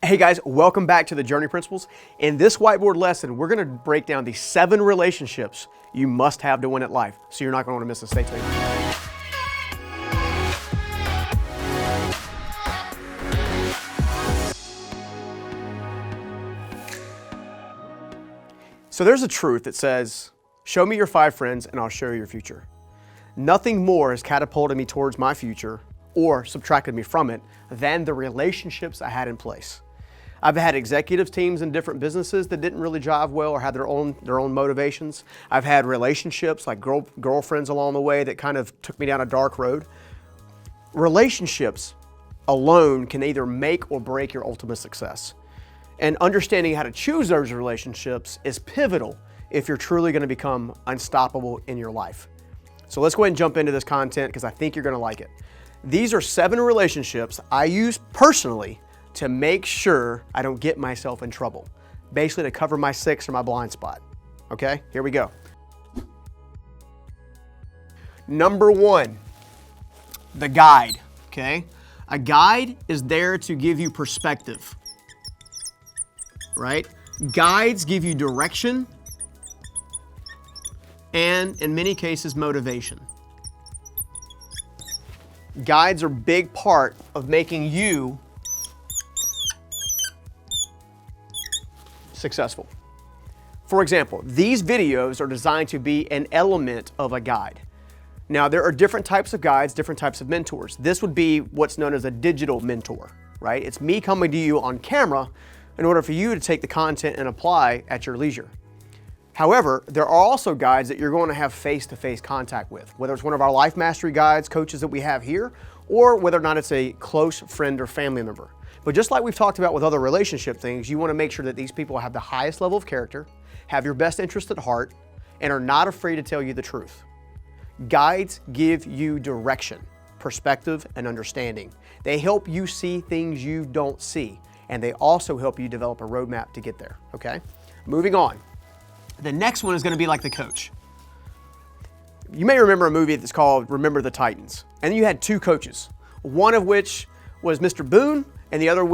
Hey guys, welcome back to the Journey Principles. In this whiteboard lesson, we're going to break down the 7 relationships you must have to win at life. So you're not going to want to miss this. Stay tuned. So there's a truth that says, show me your 5 friends and I'll show you your future. Nothing more has catapulted me towards my future or subtracted me from it than the relationships I had in place. I've had executive teams in different businesses that didn't really jive well or had their own motivations. I've had relationships like girlfriends along the way that kind of took me down a dark road. Relationships alone can either make or break your ultimate success. And understanding how to choose those relationships is pivotal if you're truly going to become unstoppable in your life. So let's go ahead and jump into this content because I think you're going to like it. These are 7 relationships I use personally to make sure I don't get myself in trouble. Basically to cover my 6 or my blind spot. Okay, here we go. Number 1, the guide, okay? A guide is there to give you perspective, right? Guides give you direction and in many cases motivation. Guides are a big part of making you successful. For example, these videos are designed to be an element of a guide. Now, there are different types of guides, different types of mentors. This would be what's known as a digital mentor, right? It's me coming to you on camera in order for you to take the content and apply at your leisure. However, there are also guides that you're going to have face-to-face contact with, whether it's one of our life mastery guides, coaches that we have here, or whether or not it's a close friend or family member. But just like we've talked about with other relationship things, you want to make sure that these people have the highest level of character, have your best interest at heart, and are not afraid to tell you the truth. Guides give you direction, perspective, and understanding. They help you see things you don't see, and they also help you develop a roadmap to get there, okay? Moving on. The next one is going to be like the coach. You may remember a movie that's called Remember the Titans, and you had 2 coaches, one of which was Mr. Boone, and the other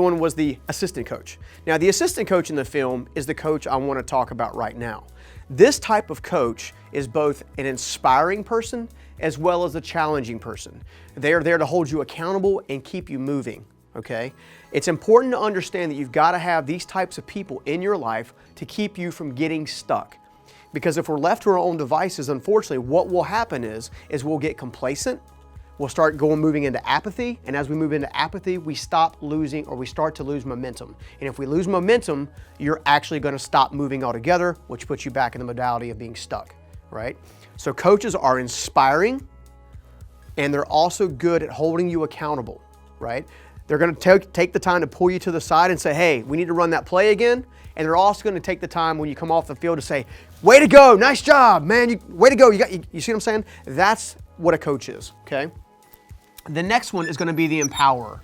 one was the assistant coach. Now, the assistant coach in the film is the coach I want to talk about right now. This type of coach is both an inspiring person as well as a challenging person. They are there to hold you accountable and keep you moving, okay? It's important to understand that you've got to have these types of people in your life to keep you from getting stuck. Because if we're left to our own devices, unfortunately, what will happen is we'll get complacent. We'll start moving into apathy, and as we move into apathy, we stop losing or we start to lose momentum. And if we lose momentum, you're actually going to stop moving altogether, which puts you back in the modality of being stuck, right? So coaches are inspiring, and they're also good at holding you accountable, right? They're going to take the time to pull you to the side and say, hey, we need to run that play again. And they're also going to take the time when you come off the field to say, way to go, nice job, man, way to go. You see what I'm saying? That's what a coach is, okay? The next one is going to be the empowerer,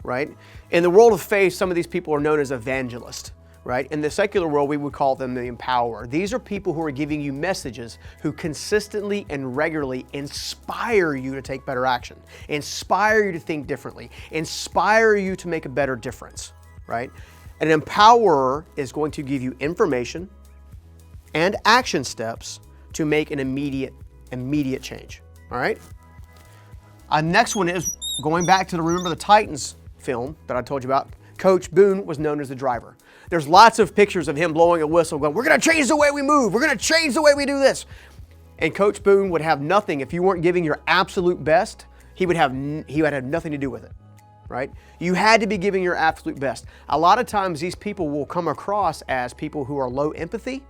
right? In the world of faith, some of these people are known as evangelists, right? In the secular world, we would call them the empowerer. These are people who are giving you messages who consistently and regularly inspire you to take better action, inspire you to think differently, inspire you to make a better difference, right? An empowerer is going to give you information and action steps to make an immediate change, all right? Next one is going back to the Remember the Titans film that I told you about. Coach Boone was known as the driver. There's lots of pictures of him blowing a whistle going, we're going to change the way we move. We're going to change the way we do this. And Coach Boone would have nothing. If you weren't giving your absolute best, he would have nothing to do with it, right? You had to be giving your absolute best. A lot of times these people will come across as people who are low empathy,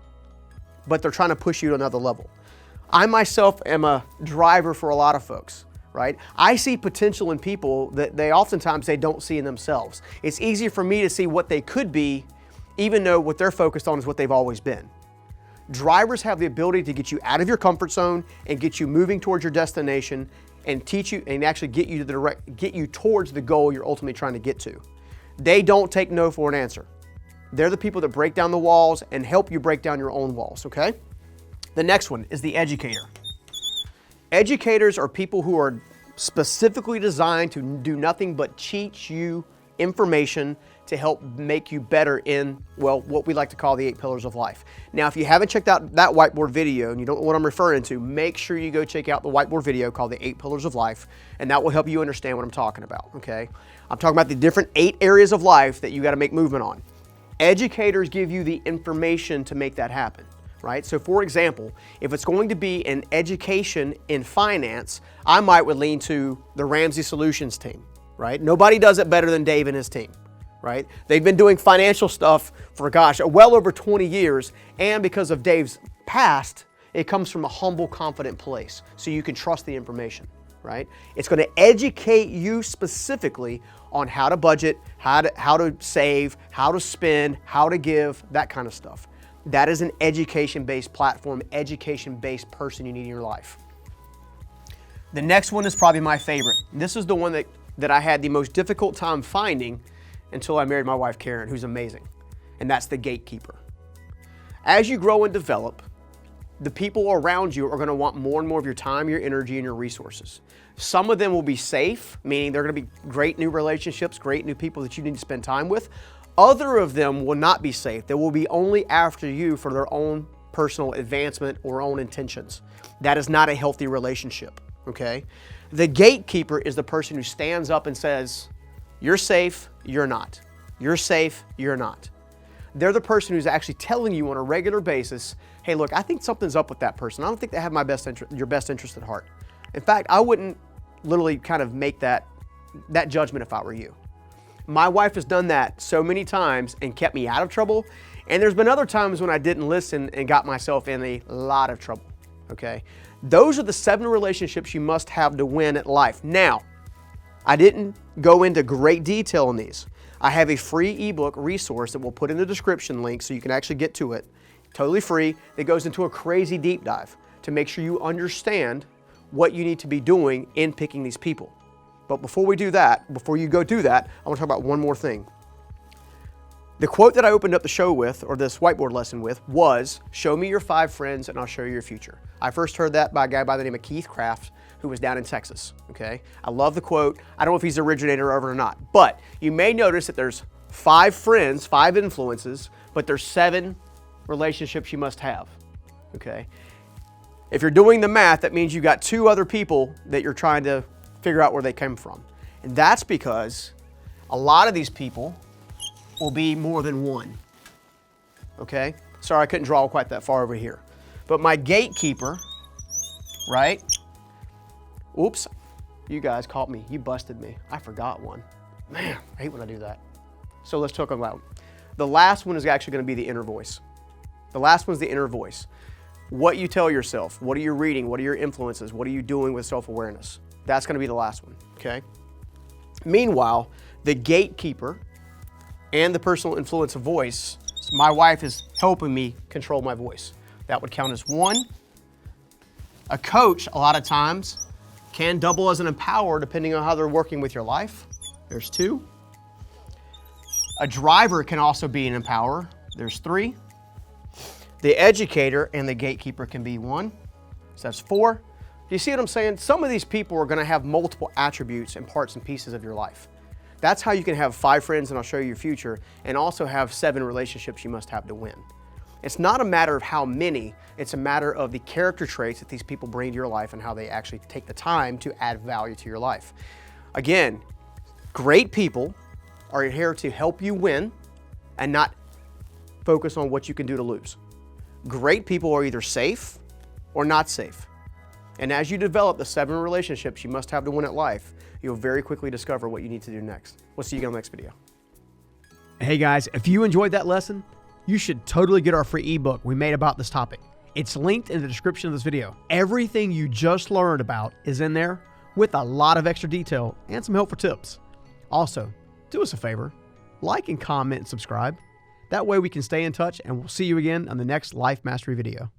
but they're trying to push you to another level. I myself am a driver for a lot of folks. Right? I see potential in people that they don't see in themselves. It's easier for me to see what they could be, even though what they're focused on is what they've always been. Drivers have the ability to get you out of your comfort zone and get you moving towards your destination and teach you and actually get you towards the goal you're ultimately trying to get to. They don't take no for an answer. They're the people that break down the walls and help you break down your own walls, okay? The next one is the educator. Educators are people who are specifically designed to do nothing but teach you information to help make you better in, well, what we like to call the 8 pillars of life. Now, if you haven't checked out that whiteboard video and you don't know what I'm referring to, make sure you go check out the whiteboard video called the 8 pillars of life, and that will help you understand what I'm talking about, okay? I'm talking about the different 8 areas of life that you got to make movement on. Educators give you the information to make that happen, right? So for example, if it's going to be an education in finance, I would lean to the Ramsey Solutions team, right? Nobody does it better than Dave and his team, right? They've been doing financial stuff for, gosh, well over 20 years. And because of Dave's past, it comes from a humble, confident place. So you can trust the information, right? It's going to educate you specifically on how to budget, how to save, how to spend, how to give, that kind of stuff. That is an education-based platform, education-based person you need in your life. The next one is probably my favorite. This is the one that I had the most difficult time finding until I married my wife, Karen, who's amazing. And that's the Gatekeeper. As you grow and develop, the people around you are going to want more and more of your time, your energy, and your resources. Some of them will be safe, meaning they're going to be great new relationships, great new people that you need to spend time with. Other of them will not be safe. They will be only after you for their own personal advancement or own intentions. That is not a healthy relationship, okay? The gatekeeper is the person who stands up and says, you're safe, you're not. You're safe, you're not. They're the person who's actually telling you on a regular basis, hey, look, I think something's up with that person. I don't think they have your best interest at heart. In fact, I wouldn't literally kind of make that judgment if I were you. My wife has done that so many times and kept me out of trouble. And there's been other times when I didn't listen and got myself in a lot of trouble, okay? Those are the 7 relationships you must have to win at life. Now, I didn't go into great detail on these. I have a free ebook resource that we'll put in the description link so you can actually get to it, totally free, that goes into a crazy deep dive to make sure you understand what you need to be doing in picking these people. But before we do that, before you go do that, I want to talk about one more thing. The quote that I opened up the show with, or this whiteboard lesson with, was, show me your 5 friends and I'll show you your future. I first heard that by a guy by the name of Keith Craft, who was down in Texas, okay? I love the quote. I don't know if he's the originator of it or not, but you may notice that there's 5 friends, 5 influences, but there's 7 relationships you must have, okay? If you're doing the math, that means you got 2 other people that you're trying to figure out where they came from. And that's because a lot of these people will be more than 1, okay? Sorry, I couldn't draw quite that far over here. But my gatekeeper, right? Oops, you guys caught me. You busted me. I forgot one. Man, I hate when I do that. So let's talk about the last one is actually going to be the inner voice. The last one's the inner voice. What you tell yourself. What are you reading? What are your influences? What are you doing with self-awareness? That's going to be the last one, okay? Meanwhile, the gatekeeper and the personal influence of voice, my wife is helping me control my voice. That would count as 1. A coach, a lot of times, can double as an empower depending on how they're working with your life. There's 2. A driver can also be an empower. There's 3. The educator and the gatekeeper can be 1. So that's 4. Do you see what I'm saying? Some of these people are going to have multiple attributes and parts and pieces of your life. That's how you can have 5 friends and I'll show you your future, and also have 7 relationships you must have to win. It's not a matter of how many, it's a matter of the character traits that these people bring to your life and how they actually take the time to add value to your life. Again, great people are here to help you win and not focus on what you can do to lose. Great people are either safe or not safe. And as you develop the 7 relationships you must have to win at life, you'll very quickly discover what you need to do next. We'll see you again on the next video. Hey guys, if you enjoyed that lesson, you should totally get our free ebook we made about this topic. It's linked in the description of this video. Everything you just learned about is in there with a lot of extra detail and some helpful tips. Also, do us a favor, like and comment and subscribe. That way we can stay in touch, and we'll see you again on the next Life Mastery video.